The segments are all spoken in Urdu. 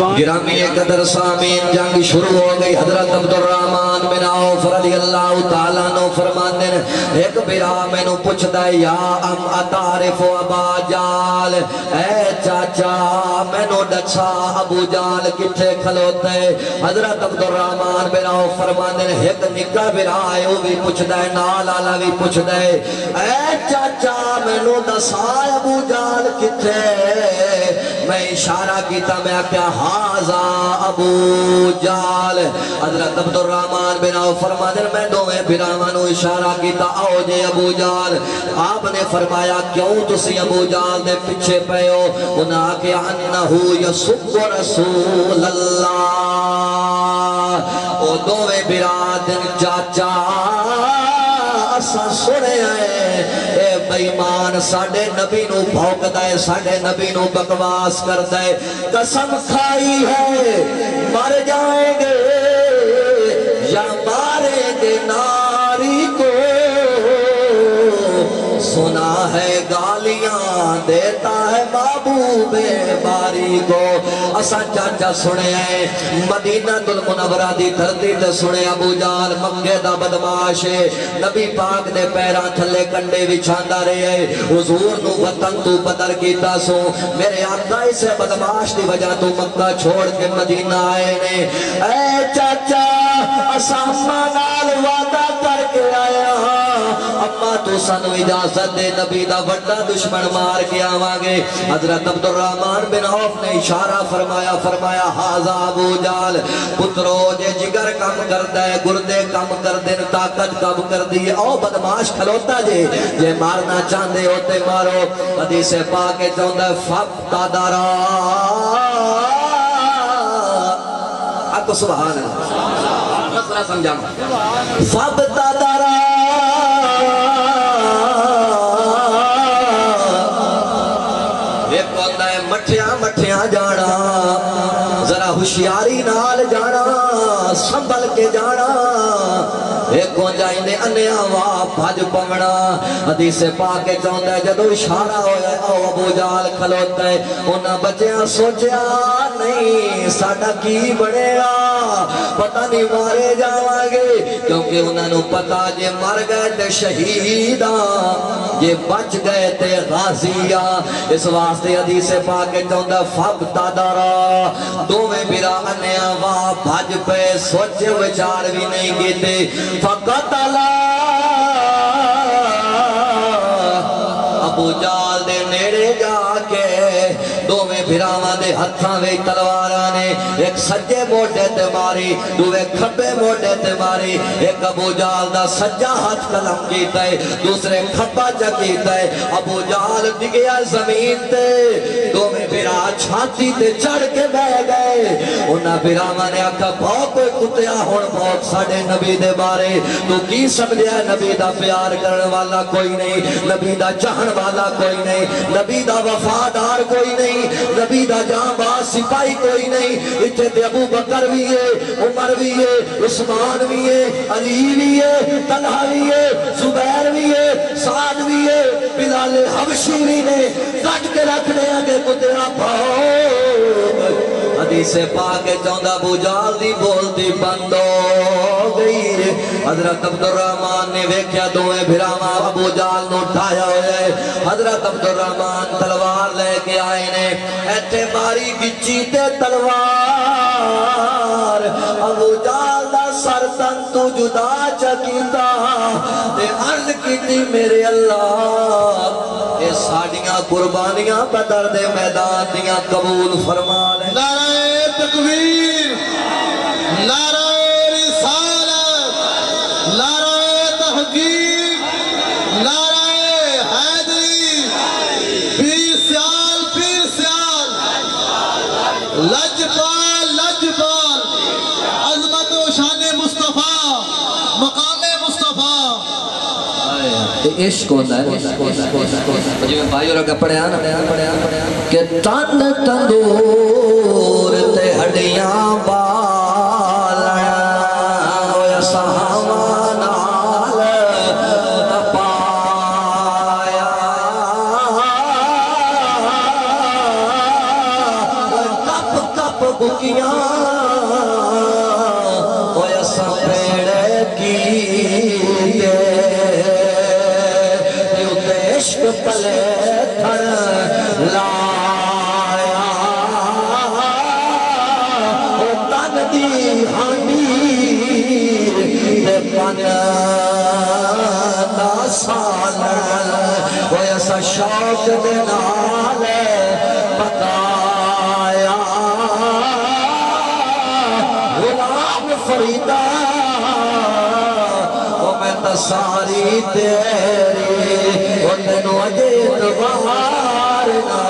گرامی قدر سامین جنگ شروع ہو گئی. حضرت عبدالرحمن بن عوف رضی اللہ تعالیٰ نو فرمان دین ایک برا میں نو پوچھ دے یا ام اتعرف ابا جال اے چاچا میں نو ڈچا ابو جال کتھے کھلوتے. حضرت عبدالرحمن بن عوف فرمان دین ایک نکا برا ہے وہ بھی پوچھ دے نال آلا بھی پوچھ دے اے چاچا میں نو دسا ابو جال کتھے. میں اشارہ کیتا میں کیا حاضا ابو جال. حضرت عبدالرحمن بن عوف فرما دے میں دوویں بھراواں نو اشارہ کیتا آؤ جے ابو جال. آپ نے فرمایا کیوں تسی ابو جال دے پیچھے پے ہو. انہاں کہ انہو یسب رسول اللہ. او دوویں بھرا دن چاچا اساں سنے آئے اے بیمان ساڑھے نبی نو بھوک دائے ساڑھے نبی نو بکواس کر دائے. قسم کھائی ہے مر جائیں گے یا ماریں گے ناری کو. سنا ہے گالیاں دیتا ہے محبوب باری کو. اسا چاچا سنے ہیں مدینہ المنورہ دی دھرتی تے سنے ابو جال مکے دا بدماش ہے. نبی پاک دے پیراں تھلے کنڈے وچھاندا رہے حضور نو وطن تو بدر کیتا سو. میرے آقا اسے بدماش دی وجہ تو مکہ چھوڑ کے مدینہ آئے نے. اے چاچا اسا نال وعدہ کر کے آیا اما تو سانو اجازت دے نبی دا وڈا دشمن مار کے آوانگے. حضرت عبدالرحمن بن عوف نے اشارہ فرمایا حاضا ابو جال. پترو جے جگر کم کر دے گردے کم کر دن طاقت کم کر دی او بدماش کھلوتا جے مارنا چاندے ہوتے مارو. حدیث پاک چاندے فقتدرا آپ سبحان اللہ مسئلہ سمجھا فقتدرا مٹھیاں جانا ذرا ہوشیاری نال جانا سنبھل کے جانا. ایک کو جائنے انیا وا بھج پونا. حدیث پاک چاہتا ہے جدو اشارہ ہویا او ابو جال کھلوتا ہے انہاں بچیاں سوچیا نہیں ساڑھا کی بڑے پتہ نہیں مارے جاوانگے کیونکہ انہاں نو پتہ جے مر گئے تے شہیداں جے بچ گئے تے غازیاں. اس واسطے حدیث پاک چاہتا ہے فقتدرا دوویں بھرا انیا وا بھج پہ سوچے وچار بھی نہیں گیتے. فقتلا ابو جال دے نیڑے جا کے دوویں بھراواں دے ہتھاں وچ تلواراں نے ایک سجے موڈے تے ماری دوویں کھبے موڈے تے ماری. ایک ابو جال دا سجا ہاتھ قلم کیتا ہے دوسرے کھبا چا کیتا ہے. ابو جال ڈگیا زمین تے دوویں بھرا چھاتی تے چڑھ کے بہ گئے. انہاں بھراواں نے آکھا بہت کوئی کتیا ہون بہت ساڑھے نبی دے بارے تو کی سمجھے نبی دا پیار کرنے والا کوئی نہیں نبی دا چاہن والا کوئی نہیں نبی دا وفادار کوئی نہیں نبی دا جان باز سپاہی کوئی نہیں. اتھے تے ابو بکر بھی ہے عمر بھی ہے عثمان بھی ہے علی بھی ہے طلحہ بھی ہے زبیر بھی ہے سعد بھی ہے بلال حبشی بھی نے کٹ کے رکھنے آگے کتنا بھاؤ. حدیث پاک چاہتا ابو جال دی بولتی بند ہو گئی. حضرت عبدالرحمن نے ویکھیا دوئے بھراواں ابو جال نو ڈھایا ہوئے. حضرت عبدالرحمن تلوار لے کے آئے نے ایتھے ماری گچی تے تلوار ابو جال دا سر تن تو جدا چکیتا تے عرض کیتی میرے اللہ اے ساڑیاں قربانیاں بدر دے میدان دیاں قبول فرما لے. نعرہ تکبیر نعرہ رسالت نعرہ تحقیق نعرہ حیدری پیر سیال لجپال عظمت و شان مصطفیٰ مقام مصطفیٰ. عشق ہوتا ہے جو میں بھائی اور پڑھے آنا کہ تن تندور تے ہڈیاں بالا ہویا سہاواں نال تپایا کپ کپ بکیاں اوے اساں پیڑے کیتے تے عشق پلے تھن لایا او تن دی ہانی تے پن دا سال اوے اساں شوق دے نال پکایا غلام فریدا او میں تساری تیری او تینو اجیت بہارنا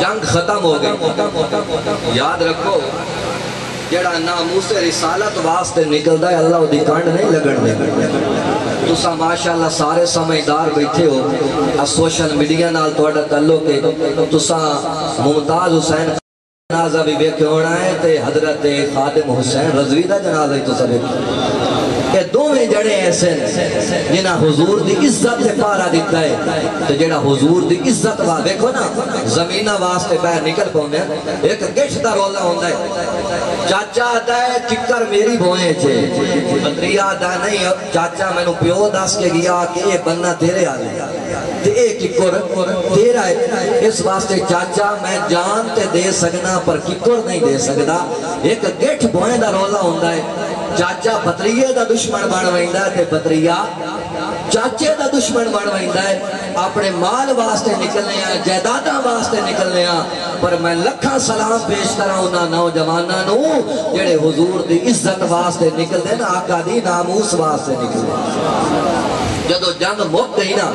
جنگ ختم ہو گئی یاد رکھو جڑا ناموس رسالت واسطے نکلدا ہے اللہ دی کانڈ نہیں لگن دے تسا ماشاءاللہ سارے سمجھدار بیٹھے ہو سوشل میڈیا نال تہاڈا تعلق ہے تسا ممتاز حسین جنازہ بھی ویکھے ہونا ہے تے حضرت خادم حسین رضوی دا جنازہ ہی تسا ویکھے کہ دوویں جڑے ایسے جنہ حضور دی عزت سے پارا دیتا ہے تو جڑا حضور دی عزت وا دیکھو نا زمینہ واسطے باہر نکل پاؤندے ایک گشت دا رولا ہوندا ہے چاچا آتا ہے چکر میری بوئیں چھے بطریہ آتا ہے نہیں چاچا میں نو پیو دس کے گیا کہ یہ بننا تیرے آلے تے ایک چکر تیرا ہے اس واسطے چاچا میں جان تے دے سکنا پر ککر نہیں دے سکتا ایک گٹھ بوئیں دا رولا ہوندا ہے چاچا بطریہ دا دشمن بن ویندا ہے تے بطریہ چاچے دا دشمن بن ویندا ہے اپنے مال واسطے نکلنے ہیں جائیداداں واسطے نکلنے ہیں پر میں لکھاں سلام پیش کراں انہاں نوجواناں نو جڑے حضور دی عزت واسطے نکل دے نا آقا دی ناموس واسطے نکل دے جدو جنگ مک گئی نا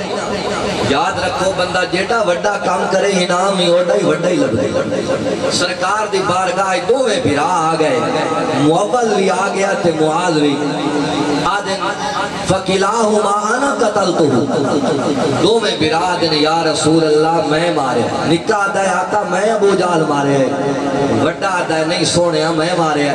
یاد رکھو بندہ جیٹا وڈا کام کرے انعام ہی وڈا ہی لگے سرکار دی بارگاہ دوویں بھرا آ گئے معول بھی آ گیا تے معاذ بھی آدن فَقِلَاهُمَا أَنَا قَتَلْتُهُ دوویں بھرا آدن یا رسول اللہ میں مارے نکا آدھا ہے آقا میں ابو جال مارے وڈا آدھا ہے نہیں سونے میں مارے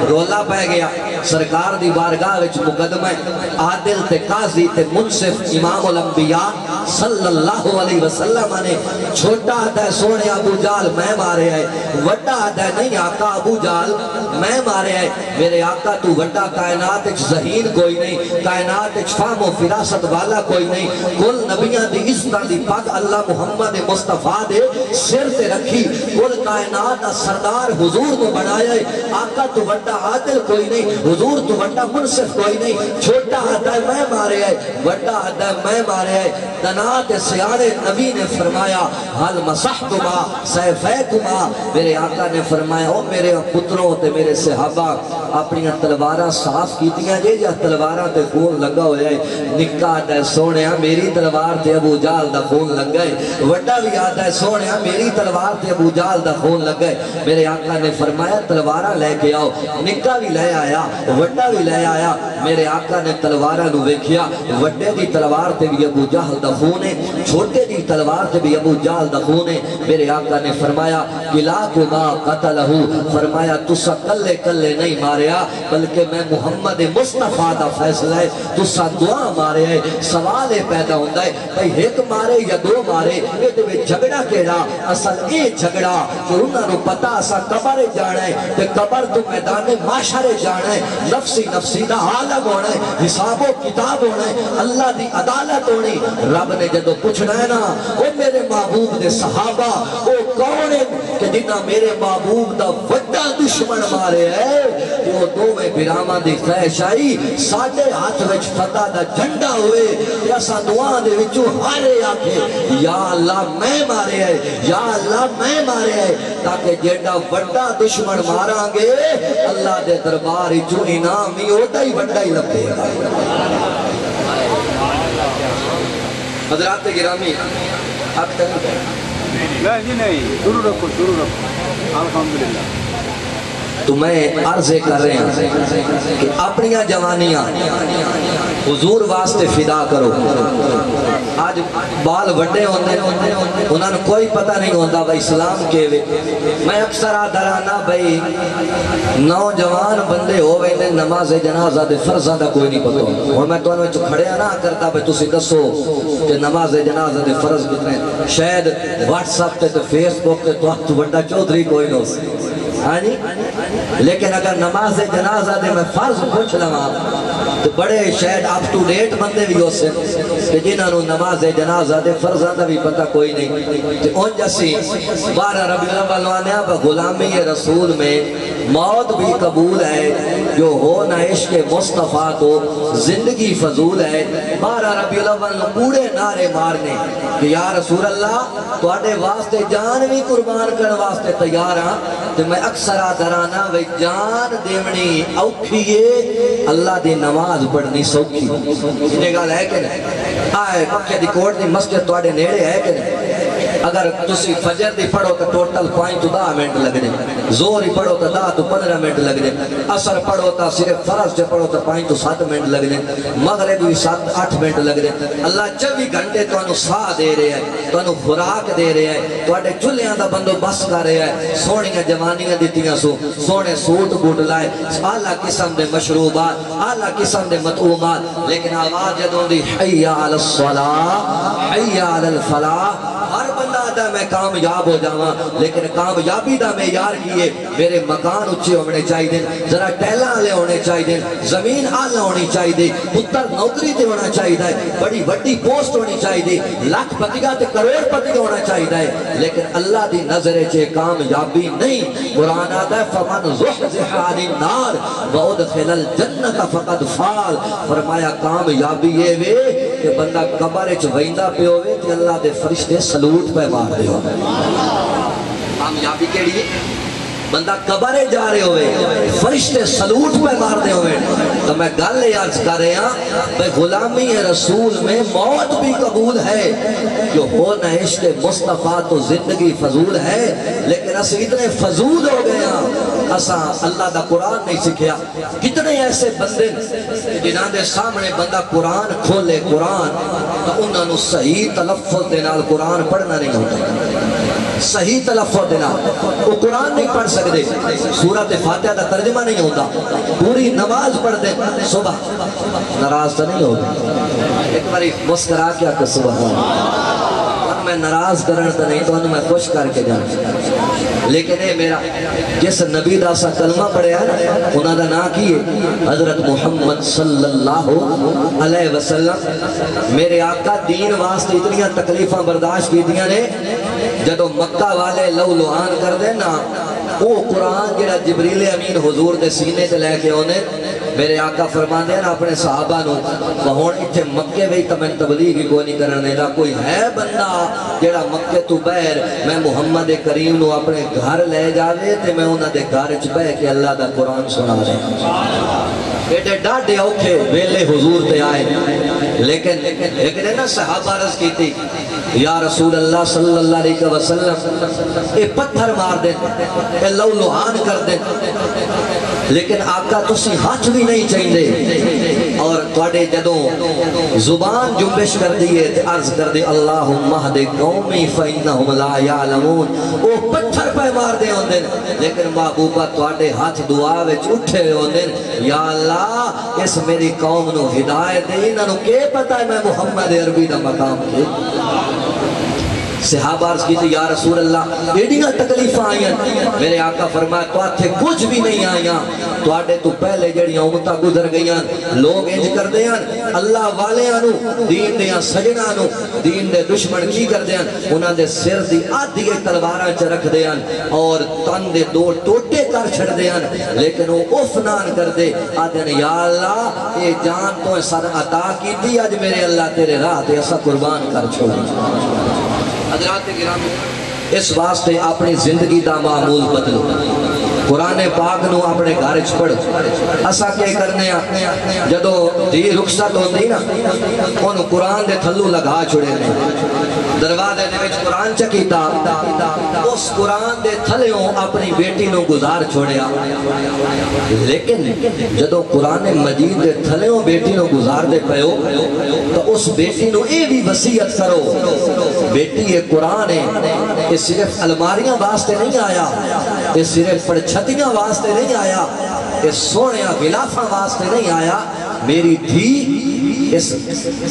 رولا پہ گیا سرکار دی بارگاہ وچ مقدمہ عادل تے قاضی تے منصف امام الانبیاء صلی اللہ علیہ وسلم نے چھوٹا آدھا ہے سونے ابو جال میں مارے ہے وڈا آدھا ہے نہیں آقا ابو جال میں مارے ہے میرے آقا تو وڈا کائنات اچ ذہین کوئی نہیں کائنات اچ فہم و فراست والا کوئی نہیں کل نبیان دی عزتاں دی پاک اللہ محمد مصطفیٰ دے سر تے رکھی کل کائنات دا سردار حضور کو بنایا ہے آقا تو وڈا عادل کوئی نہیں حضور تو وڈا منصف کوئی نہیں چھوٹا آدھا ہے میں مارے ہے وڈا آدھا ہے میں مارے ہے تنات سیارے نبی نے فرمایا حل مسحتما سیفیکما میرے آقا نے فرمایا او میرے پتروں تے میرے صحابہ اپنی تلوارہ صاف کیتیاں جے یا تلوارہ تے خون لگا ہویا ہے نکا آدھا ہے سونیا میری تلوار تے ابو جال دا خون لگ گئے وڈا بھی آدھا ہے سونیا میری تلوار تے ابو جال دا خون لگ گئے میرے آقا نے فرمایا تلوارہ لے کے آؤ نکا بھی لے آیا وڈا بھی لے آیا میرے آقا نے تلوارہ نو ویکھیا وڈے دی تلوار تے بھی ابو جہل دا خون ہے چھوٹے دی تلوار تے بھی ابو جہل دا خون ہے میرے آقا نے فرمایا کلاکما قتلہو فرمایا تسا کلے کلے نہیں ماریا بلکہ میں محمد مصطفیٰ دا فیصلہ ہے تسا دعا مارے ہے سوال پیدا ہوندہ ہے بھئی ایک مارے یا دو مارے یہ دے میں جھگڑا کیڑا اصل اے جھگڑا کہ انہاں نو پتا اسا قبر جانا ہے تے قبر تو میدان معاشرے جانا ہے نفسی دا عالم ہونا ہے حساب و کتاب ہونا ہے اللہ دی عدالت ہونی رب نے جدو پوچھنا ہے نا وہ میرے محبوب دے صحابہ وہ کون ہے کہ جنہ میرے محبوب دا وڈا دشمن مارے ہے وہ دوویں براما دی خواہش آئی ساڑھے ہاتھ وچ فتح دا جھنڈا ہوئے یا سا دعا دے وچو ہارے آکھے یا اللہ میں مارے ہے یا اللہ میں مارے ہے تاکہ جیڑا وڈا دشمن مارا گے اللہ دے دربار جو انعام ہی ہوتا ہی وڈا ہی لگے گا حضرات گرامی اب تک نہیں ضرور رکھو الحمدللہ تو میں عرض کر رہے ہیں کہ اپنی جوانیاں حضور واسطے فدا کرو. آج بال وڈے ہوندے انہاں نوں کوئی پتہ نہیں ہوندا بھائی اسلام کیویں. میں اکثر آدھرانا بھائی نوجوان بندے ہوئے نے نماز جنازہ دے فرضاں دا کوئی نہیں پتہ. اور میں تانوں وچ کھڑیا نہ کرتا بھائی تسی دسو کہ نماز جنازہ دے فرض کتنے. شاید واٹس ایپ تے فیس بک تے تو بڑا چودھری کوئی نہ ہو. ہاں جی لیکن اگر نماز جنازہ دے میں فرض پوچھ لواں تو بڑے شاید اپ ٹو ڈیٹ بندے بھی ہو سکتے کہ جنہاں نوں نماز جنازہ دے فرضاں دا بھی پتہ کوئی نہیں. تے اون جسی 12 ربیع الاول آنے غلامی رسول میں موت بھی قبول ہے جو ہو نہ عشق مصطفیٰ تو زندگی فضول ہے. 12 ربیع الاول پورے نعرے مارنے کہ یا رسول اللہ تواڈے واسطے جان بھی قربان کرن واسطے تیار ہاں. تے میں اکثر آدھرانا وی جان دیونی اوکھیے اللہ دی نماز پڑھنی سوکھی. یہ گل ہے کہ نہیں؟ آئے مکہ دی کوٹ دی مسجد تواڈے نیڑے ہے کہ نہیں؟ اگر تسی فجر دی پڑھو تو ٹوٹل 5 تو 10 منٹ لگ دیں. زور ہی پڑھو تو 10 تو 15 منٹ لگ دیں. عصر پڑھو تو صرف فرض سے پڑھو تو 5 تو 7 منٹ لگ دیں. مغرب بھی 7-8 منٹ لگ دیں. اللہ 24 گھنٹے تو انہوں ساہ دے رہے ہیں, تو انہوں خوراک دے رہے ہیں, تو اٹھے چلیاں دا بندو بس کر رہے ہیں. سونیاں جوانیاں دیتیاں سو, سونے سوٹ بوٹ لائے, اعلیٰ قسم دے مشروبات, اعلیٰ قسم دے مطعومات, لیکن آواز جدوں دی حی علی الصلاۃ حی علی الفلاح. ہر بندہ آدھا میں کامیاب ہو جاواں, لیکن کامیابی دا معیار کیے میرے مکان اچھے ہونے چاہیے, ذرا ٹیلاں والے ہونے چاہیے, زمین آلہ ہونی چاہیے, پتر نوکری تے ہونا چاہیے, بڑی وڈی پوسٹ ہونی چاہیے, لاکھ پتیگا تے کروڑ پتیگا ہونا چاہیے, لیکن اللہ دی نظر چے کامیابی نہیں. قرآن آتا ہے فمن زحزح عن النار وادخل الجنت فقد فاز. فرمایا کامیابی یہ وے کہ بندہ قبر وچ ویندا پیا ہوے تے اللہ دے فرشتے سلوٹ پہ مار دے. کامیابی کیڑی ہے؟ بندہ قبر جا رہے ہوئے فرشتے سلوٹ پہ مار دے ہوئے. تو میں گل یہ عرض کر رہے ہیں بھئی غلامی رسول میں موت بھی قبول ہے, جو ہو نہ عشق مصطفیٰ تو زندگی فضول ہے. لیکن اس اتنے فضول ہو گئے ہیں, اساں اللہ دا قرآن نہیں سکھیا. کتنے ایسے بندے جنہاں دے سامنے بندہ قرآن کھولے قرآن تو انہاں نو صحیح تلفظ دے نال قرآن پڑھنا نہیں ہوتا, صحیح تلفظ دینا. وہ قرآن نہیں پڑھ سکتے, سورۃ فاتحہ دا ترجمہ نہیں ہوتا, پوری نماز پڑھ دیں صبح ناراض تو نہیں ہوگا. ایک باری مسکرا کیا کہ سبحان اللہ, میں ناراض کرن تو نہیں تو میں خوش کر کے جانا. لیکن اے میرا جس نبی دا سا کلمہ پڑھے ہے انہاں دا نام کی ہے حضرت محمد صلی اللہ علیہ وسلم. میرے آقا دین واسطے اتنیاں تکلیفاں برداشت کی دیاں نے, جدو مکہ والے لو لوہان کر دیں نا, وہ قرآن جڑا جبریل امین حضور دے سینے تے لے کے ہونے, میرے آقا فرمان دے نا اپنے صحابہ نو بہون اتھے مکے وی تو میں تبلیغ ہی کوئی نہیں کرنے دا. کوئی ہے بندہ جڑا مکے تو بیر میں محمد کریم نو اپنے گھر لے جاوے تے میں انہاں دے گھر چ بہ کے اللہ دا قرآن سنا رہے. ایڈے ڈاڈے اوکھے ویلے حضور تے آئے, لیکن ایک نے نا صحابہ عرض کی تھی یا رسول اللہ صلی اللہ علیہ وسلم اے پتھر مار دیں, اے لو لوہان کر دیں, لیکن آقا تسی ہاتھ بھی نہیں چاہیے. اور توڑے جدوں زبان جنبش کر دیئے تے عرض کر دے اللہم اہد قومی فإنہم لا یعلمون. وہ پتھر پہ مار دے ہوندے, لیکن محبوبہ توڑے ہاتھ دعا وچ اٹھے ہوندے, یا اللہ اس میری قوم نو ہدایت دے, انہاں نو کے پتہ ہے میں محمد عربی دا مقام کے. صحابہ عرض کی تھی یا رسول اللہ ایڈیاں تکلیفاں آئیاں. میرے آقا فرمایا تو آتھے کچھ بھی نہیں آئیاں, تو آٹے تو پہلے جڑیاں امتہ گزر گئیاں. لوگ انج کر دیاں اللہ والے آنو دین دیاں سجنہ آنو دین دے دشمن کی کر دیاں, انہاں دے سر دی آدھی تلواراں چ رکھ دیاں اور تن دے 2 ٹوٹے کر چھڑ دیاں, لیکن وہ افنان کر دے آدھے یا اللہ یہ جان تو سر عطا کی دی, آج میرے اللہ تیرے راہ تے ایسا قربان کر چھوڑی. حضرات گرامی اس واسطے اپنی زندگی دا معمول بدلو. قرآن پاک نو اپنے گھر چ پڑھ اسا کیا کرنے جدو دی رخصت ہوندی نا انہوں قرآن دے تھلو لگا چھڑے نے دروازے دے وچ قرآن چکیتا اس قرآن دے تھلیوں اپنی بیٹی نو گزار چھوڑیا لیکن جدو قرآن مجید دے تھلیوں بیٹی نو گزار دے پیو تو اس بیٹی نو اے بھی وصیت کرو بیٹی یہ قرآن ہے یہ صرف الماریاں واسطے نہیں آیا یہ صرف پڑچھتیاں واسطے نہیں آیا یہ سونیاں غلافاں واسطے نہیں آیا میری دھی اس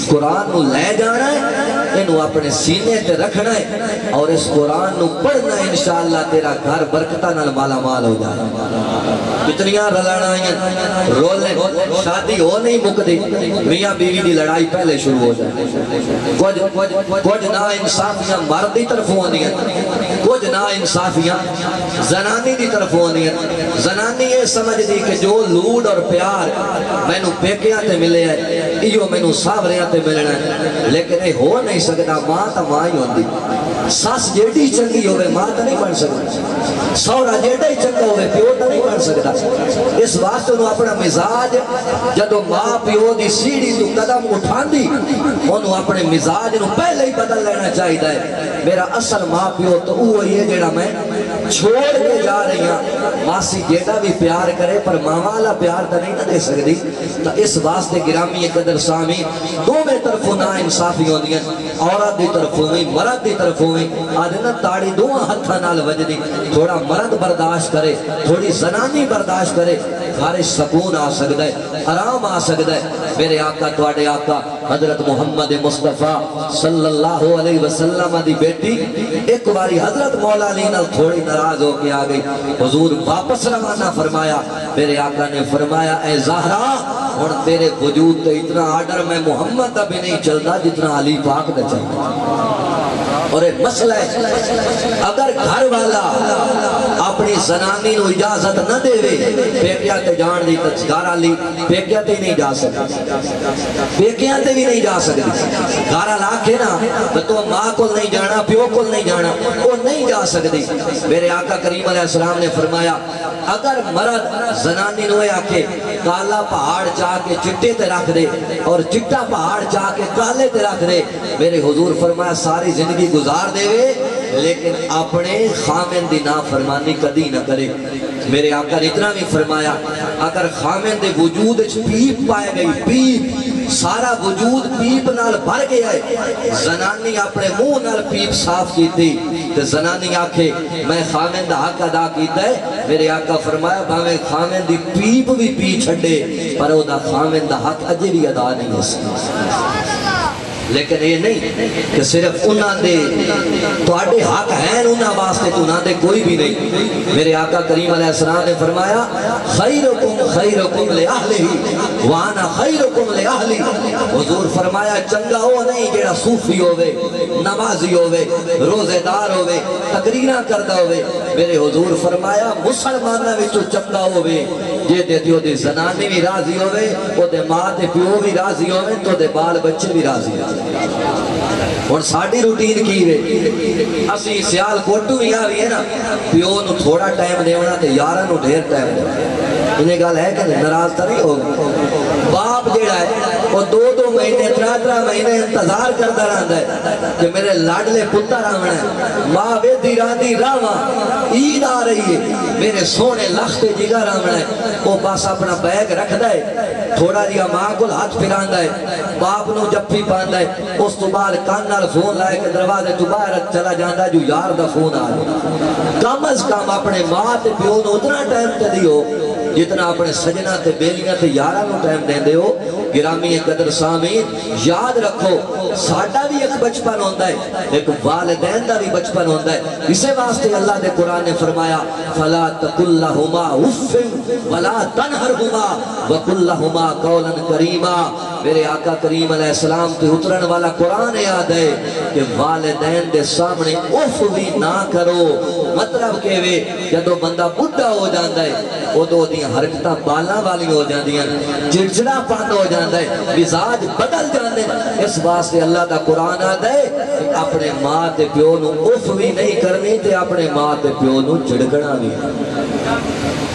قرآن نو لے جانا ہے انہوں اپنے سینے تے رکھنا ہے اور اس قرآن نو پڑھنا ہے انشاءاللہ تیرا گھر برکتہ نال مالا مال ہو جائے کتنیاں رلانا ہیں رولیں شادی ہو نہیں مکدی میاں بیوی دی لڑائی پہلے شروع ہو جائے کچھ نا انصافیاں مردی طرف ہوندی ہیں کچھ نا انصافیاں زنانی دی طرف ہوندی ہیں زنانی یہ سمجھ دی کہ جو لوڈ اور پیار میں نو پیکیاں تے ملے ہیں ایو میں نو ساوریاں تے ملنا ہے لیکن یہ ہو نہیں سکتا ماں تا ماں ہی ہوندی ساس جیڑی چنگی ہوئے ماں تا نہیں بن سکتا سورا جیڑا ہی چنگا ہوئے پیو تا نہیں بن سکتا اس واسطے انہوں اپنا مزاج جدو ماں پیو دی سیڑھی تو قدم اٹھان دی انہوں اپنے مزاج انہوں پہلے ہی بدل لینا چاہی دا ہے میرا اصل ماں پیو تو وہ یہ جیڑا میں چھوڑ کے جا رہی ہیں ماسی جیڑا بھی پیار کرے پر ماں والا پیار تا نہیں دے سکتی تو اس واسطے گرامی قدر سامی دو میں طرفوں نا انصافی ہوندی ہیں عورت دی طرف ہوئی مرد دی طرف ہوئی آدھنا تاڑی دو ہتھا نال وجدی تھوڑا مرد برداشت کرے تھوڑی زنانی برداشت کرے خارج سکون آ سکتا ہے آرام آ سکتا ہے میرے آقا توڑے آقا حضرت محمد مصطفیٰ صلی اللہ علیہ وسلم دی بیٹی ایک باری حضرت مولا علی نال تھوڑی ناراض ہو کے آ گئی حضور واپس روانہ فرمایا میرے آقا نے فرمایا اے زہرا اور تیرے وجود تے اتنا آرڈر میں محمد ابھی نہیں چلتا جتنا علی پاک دا چلتا اور ایک مسئلہ ہے اگر گھر والا اپنی زنانی نو اجازت نہ دے وے پیکیا تے جان دی گھر علی پیکیا تے نہیں جا سکتی پیکیا تے بھی نہیں جا سکتی گھر علا کے نا تو ماں کو نہیں جانا پیو کو نہیں جانا وہ نہیں جا سکتی میرے آقا کریم علیہ السلام نے فرمایا اگر مرد زنانی نو آکے کالا پہاڑ چاہ کے چٹے تے رکھ دے اور چٹا پہاڑ چاہ کے کالے تے رکھ دے میرے حضور فرمایا ساری زندگی گزار دے وے لیکن اپنے خامن دی نافرمانی کدی نہ کرے میرے آقا نے اتنا بھی فرمایا اگر خامن دے وجود پیپ پائے گئی پیپ سارا وجود پیپ نال بھر گیا ہے زنانی اپنے منہ نال پیپ صاف کی تھی تو زنانی آکھے میں خامن دا حق ادا کیتا ہے میرے آقا فرمایا بھاویں خامن دی پیپ بھی پی چھڑے پر او دا خامن دا حق اجے بھی ادا نہیں ہو سکتا لیکن یہ نہیں کہ صرف انہاں دے تو آڈے حق ہیں انہاں واسطے تو انہاں دے کوئی بھی نہیں میرے آقا کریم علیہ السلام نے فرمایا خیرکم لے اہلہی وانا خیرکم لے اہلی حضور فرمایا چنگا ہو نہیں جیڑا صوفی ہوئے نمازی ہوئے روزے دار ہوئے تقریرہ کردہ ہوئے میرے حضور فرمایا مسلمانہ بھی تو چنگا ہوئے یہ دے دیو دے زنانی بھی راضی ہوئے وہ دے ماں دے پیو بھی راضی ہوئے تو دے بال بچے بھی راضی ہوئے اور ساڑھی روٹین کی رہے اسی سیال کوٹو بھی آوی ہے نا پیو نو تھوڑا ٹائم دے ہونا تے یارہ نو ڈھیر ٹائم دے انہیں گال ہے کہ ناراض تا نہیں ہوگا باپ جیڑا ہے وہ دو مہینے ترہ مہینے انتظار کرتا رہتا ہے کہ میرے لاڈلے پتر آونا ہے ماں بے دیرانی راما عید آ رہی ہے میرے سونے لخت جگر آونا ہے وہ پاس اپنا بیگ رکھ دائے تھوڑا جیا ماں کو ہاتھ پھران دائے باپ نو جپی پان دائے اس تو بعد کانال فون لائے کہ دروازے تو باہر چلا جاندہ جو یار دا فون آ رہا کم از کم اپنے ماں تے پیو نو اتنا ٹائم تے دیو جتنا اپنے سجنہ تے بیلیاں تے یارہ نو ٹائم دیں دے ہو گرامی قدر سامین یاد رکھو ساڑھا بھی ایک بچپن ہوندہ ہے ایک والدین دا بھی بچپن ہوندہ ہے اسے واسطے اللہ دے قرآن نے فرمایا فَلَا تَقُلْ لَهُمَا اُفٍ وَلَا تَنْهَرْهُمَا وَقُلْ لَهُمَا قَوْلًا كَرِيمًا میرے آقا کریم علیہ السلام تے اترن والا قرآن یاد ہے کہ والدین دے سامنے اف بھی نہ کرو مطلب کہ وے جدو بندہ بڑھا ہو جاندہ ہے وہ دو دیاں حرکتہ بالا والی ہو جاندیاں چڑچڑا پاند ہو جاندیاں جاندے مزاج بدل جاندے اس واسطے اللہ دا قرآن آدھے اپنے ماں تے پیو نو اف بھی نہیں کرنی تے اپنے ماں تے پیو نو جھڑکنا بھی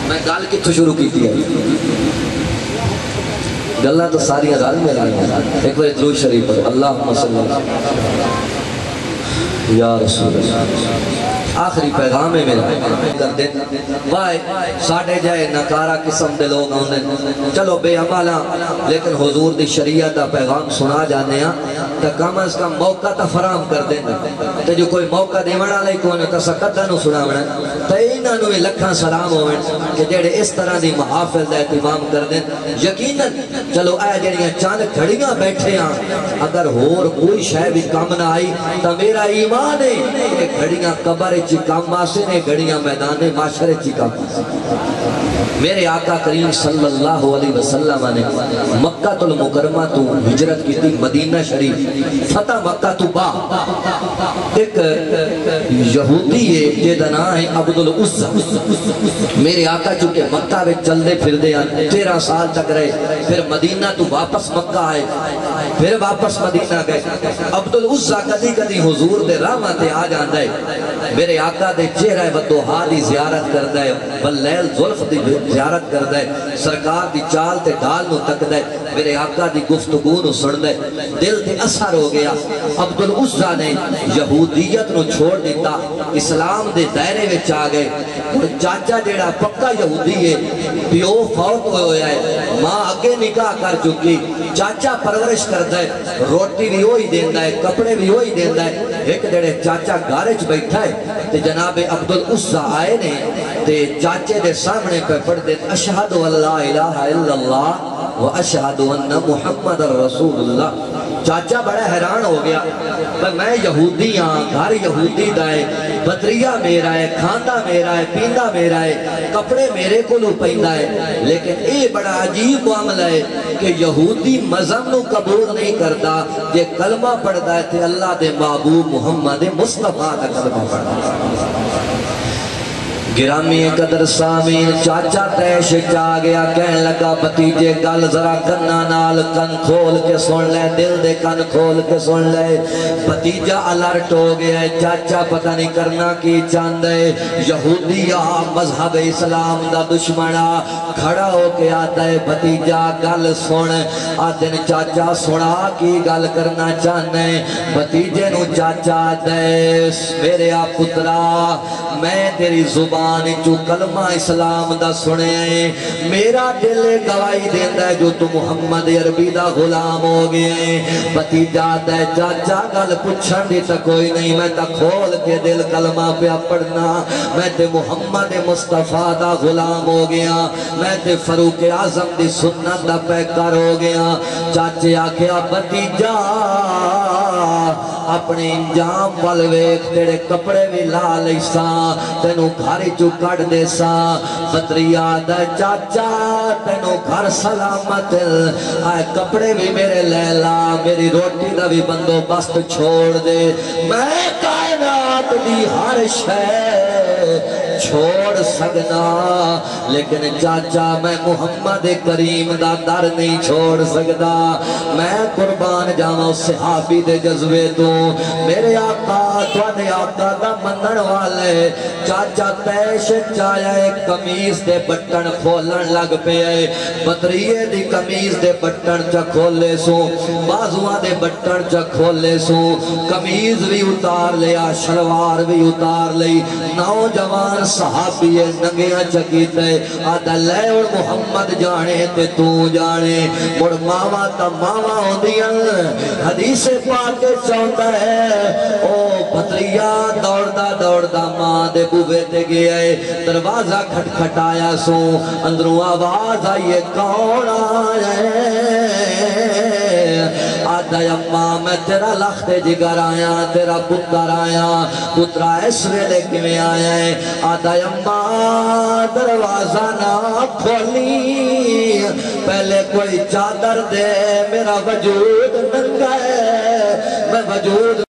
میں گل کتھوں شروع کی ہے گلاں تو ساری گل میں ایک بار درود شریف پڑھو اللہم صلی اللہ یا رسول اللہ آخری پیغام ہے میرا کر دیں بھائی ساڑھے جائے نکارہ قسم دے لوگ آنے چلو بے عمالا لیکن حضور دی شریعت دا پیغام سنا جانے ہیں تو کم از کم موقع تا فراہم کر دیں تو جو کوئی موقع دے منا لئی کونے تو سکتہ نو سنا منا تو اینا نوی لکھاں سلام ہوئے کہ جیڑے اس طرح دی محافل دا اہتمام کر دیں یقیناً چلو اے جڑیاں چاند کھڑیاں بیٹھے ہیں اگر ہور کوئی شے بھی کام نہ آئی تو میرا ایمان ہے کہ کھڑیاں قبر چی کام آسے نے گھڑیاں میدان معاشرے چی کام آسے میرے آقا کریم صلی اللہ علیہ وسلم نے مکہ المکرمہ تو ہجرت کی تھی مدینہ شریف فتح مکہ تو با ایک یہودی ہے جیدہ نام ہے عبدالعزہ میرے آقا چونکہ مکہ میں چل دے پھر دے 13 سال تک رہے پھر مدینہ تو واپس مکہ آئے پھر واپس مدینہ گئے عبدالعزہ کدی کدی حضور دے راہ تے آ جاندے میرے آقا دے چہرہ ودوہا دی زیارت کر دے واللیل ظلف دی زیارت کر دے سرکار دی چال تے ڈال نو تک دے میرے آقا دی گفتگو نو سن دے دل تے اثر ہو گیا عبدالعزہ نے یہودیت نو چھوڑ دیتا اسلام دے دائرے وچ آ گئے اور چاچا جیڑا پکا یہودی ہے پیو فوت ہوئے ہے ماں اگے نکاح کر چکی چاچا پرورش کرتا ہے روٹی بھی ہوئی دیندہ ہے کپڑے بھی ہوئی دیندہ ہے ایک جڑے چاچا گارج بیٹھا ہے تے جناب عبدالعزہ آئے نے تے چاچے دے سامنے پہ پڑھ دے اشہد واللہ الہ الا اللہ و اشہد ان محمد رسول اللہ چاچا بڑا حیران ہو گیا پر میں یہودی ہاں گھر یہودی دائے بطریہ میرا ہے کھاندہ میرا ہے پیندہ میرا ہے کپڑے میرے کو لو پیندہ ہے لیکن اے بڑا عجیب معاملہ ہے کہ یہودی مذہب نو قبول نہیں کرتا یہ کلمہ پڑھتا ہے تھے اللہ دے محبوب محمد مصطفیٰ کا کلمہ پڑھتا ہے گرامی قدر سامین چاچا تیش چا گیا کہنے لگا بتیجے گل ذرا کنہ نال کن کھول کے سن لے دل دے کن کھول کے سن لے بتیجہ الرٹ ہو گیا ہے چاچا پتہ نہیں کرنا کی چاند ہے یہودیہ مذہب اسلام دا دشمنہ کھڑا ہو کے آتا ہے بتیجہ گل سن آدن چاچا سنا کی گل کرنا چاہنے بتیجے نو چاچا دیس میرے آپ پترا میں تیری زبان جو کلمہ اسلام دا سنے ہیں میرا دل گواہی دیندہ ہے جو تو محمد عربی دا غلام ہو گئے ہیں بتیجا دے چاچا گل پچھن دی تا کوئی نہیں میں تا کھول کے دل کلمہ پہ پڑھنا میں تے محمد مصطفیٰ دا غلام ہو گیا میں تے فاروق اعظم دی سنت دا پیکر ہو گیا چاچے آکھیا بتیجا اپنے انجام والویک تیرے کپڑے بھی لا لیساں تینو گھاری جو کڑ دیسا بطریہ دے چاچا تینو گھر سلامت آئے کپڑے بھی میرے لیلا میری روٹی دا بھی بندو بست چھوڑ دے میں کائنات دی ہر شے چھوڑ سکنا لیکن چاچا میں محمد کریم دا در نہیں چھوڑ سکتا میں قربان جانا صحابی دے جذبے تو میرے آقا توانے آقا دا منن والے چاچا تیش چایا ایک کمیز دے بٹن کھولن لگ پہ ہے بطریے دی کمیز دے بٹن چا کھولے سو بازوان دے بٹن چا کھولے سو کمیز بھی اتار لیا شلوار بھی اتار لی نوجوان صحابی ننگیاں چکیتے آدھا لے اور محمد جانے تے تو جانے اور ماما تا ماما ہوں دیاں حدیث پاکے چاہتا ہے او بطریہ دوڑدا ماں دے بوے تے گیا ہے دروازہ کھٹ کھٹایا سو اندروں آواز آئیے کون آئے آدھا اممہ میں تیرا لخت جگر آیا تیرا پتر آیا پترہ اس ویلے کمیں آیا ہے آدھا اممہ دروازہ نہ کھولی پہلے کوئی چادر دے میرا وجود ننگا ہے میں وجود